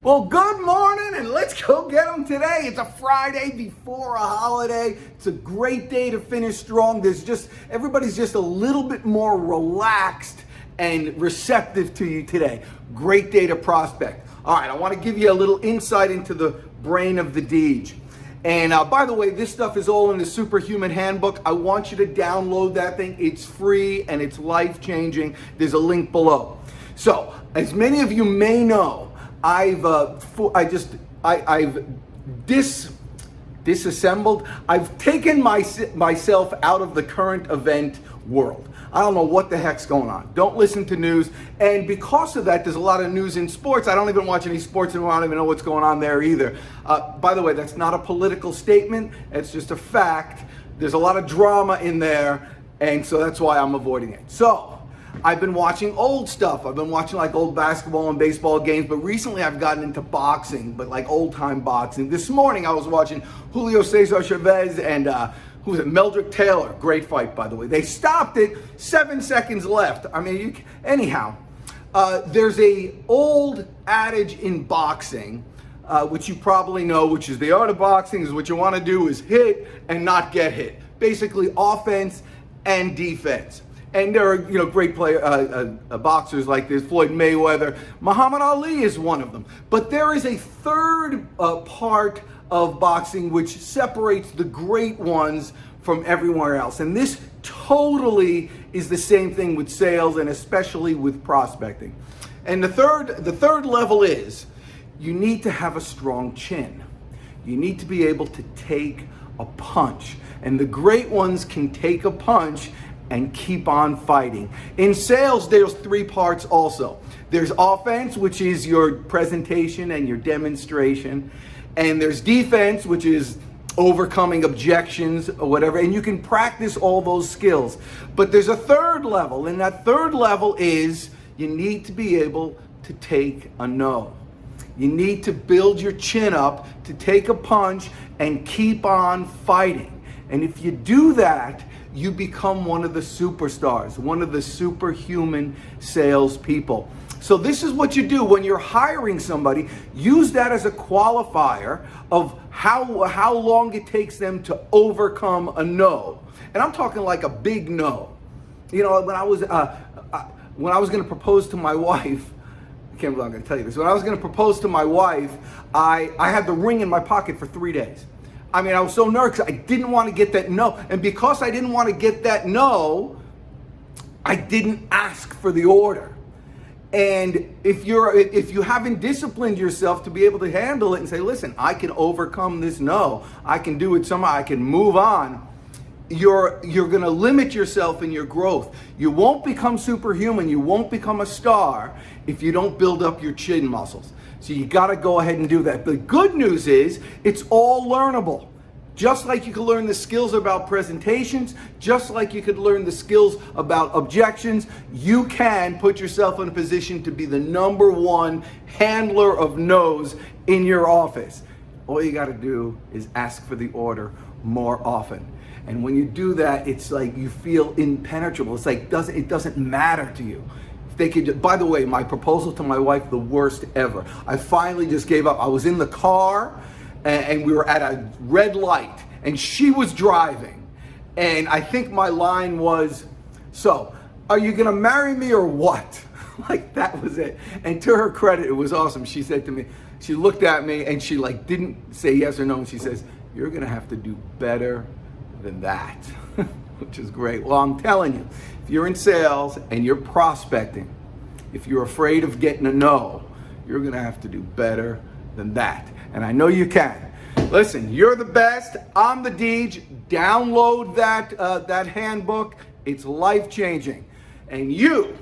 Well, good morning, and let's go get them today. It's a Friday before a holiday. It's a great day to finish strong. Everybody's just a little bit more relaxed and receptive to you today. Great day to prospect. All right, I want to give you a little insight into the brain of the Deej. And by the way, this stuff is all in the Superhuman Handbook. I want you to download that thing. It's free and it's life-changing. There's a link below. So, as many of you may know, I've disassembled. I've taken myself out of the current event world. I don't know what the heck's going on. Don't listen to news. And because of that, there's a lot of news in sports. I don't even watch any sports anymore. I don't even know what's going on there either. By the way, that's not a political statement. It's just a fact. There's a lot of drama in there, and so that's why I'm avoiding it. So, I've been watching old stuff. I've been watching like old basketball and baseball games, but recently I've gotten into boxing, but like old time boxing. This morning I was watching Julio Cesar Chavez and who was it? Meldrick Taylor. Great fight, by the way. They stopped it, 7 seconds left. I mean, anyhow, there's a old adage in boxing, which you probably know, which is the art of boxing is what you want to do is hit and not get hit. Basically offense and defense. And there are, great boxers like this, Floyd Mayweather. Muhammad Ali is one of them. But there is a third part of boxing which separates the great ones from everywhere else. And this totally is the same thing with sales and especially with prospecting. And the third level is you need to have a strong chin. You need to be able to take a punch. And the great ones can take a punch and keep on fighting. In sales, there's three parts also. There's offense, which is your presentation and your demonstration. And there's defense, which is overcoming objections or whatever. And you can practice all those skills. But there's a third level, and that third level is you need to be able to take a no. You need to build your chin up to take a punch and keep on fighting. And if you do that, you become one of the superstars, one of the superhuman salespeople. So this is what you do when you're hiring somebody. Use that as a qualifier of how long it takes them to overcome a no. And I'm talking like a big no. When I was going to propose to my wife, I can't believe I'm going to tell you this. When I was going to propose to my wife, I had the ring in my pocket for 3 days. I mean, I was so nervous. I didn't want to get that no. And because I didn't want to get that no, I didn't ask for the order. And if you haven't disciplined yourself to be able to handle it and say, listen, I can overcome this no. I can do it somehow. I can move on. You're going to limit yourself in your growth. You won't become superhuman. You won't become a star if you don't build up your chin muscles. So you got to go ahead and do that. The good news is it's all learnable. Just like you could learn the skills about presentations, just like you could learn the skills about objections, you can put yourself in a position to be the #1 handler of no's in your office. All you got to do is ask for the order more often. And when you do that, it's like you feel impenetrable. It's like it doesn't matter to you. By the way, my proposal to my wife, the worst ever. I finally just gave up. I was in the car and we were at a red light and she was driving. And I think my line was, so, are you gonna marry me or what? Like that was it. And to her credit, it was awesome. She said to me, she looked at me and she didn't say yes or no. And she says, you're gonna have to do better than that, which is great. Well, I'm telling you, if you're in sales and you're prospecting, if you're afraid of getting a no, you're gonna have to do better than that. And I know you can. Listen, you're the best. I'm the Deej. Download that handbook. It's life-changing. And you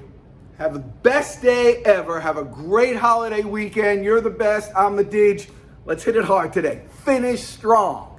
have the best day ever. Have a great holiday weekend. You're the best. I'm the Deej. Let's hit it hard today. Finish strong.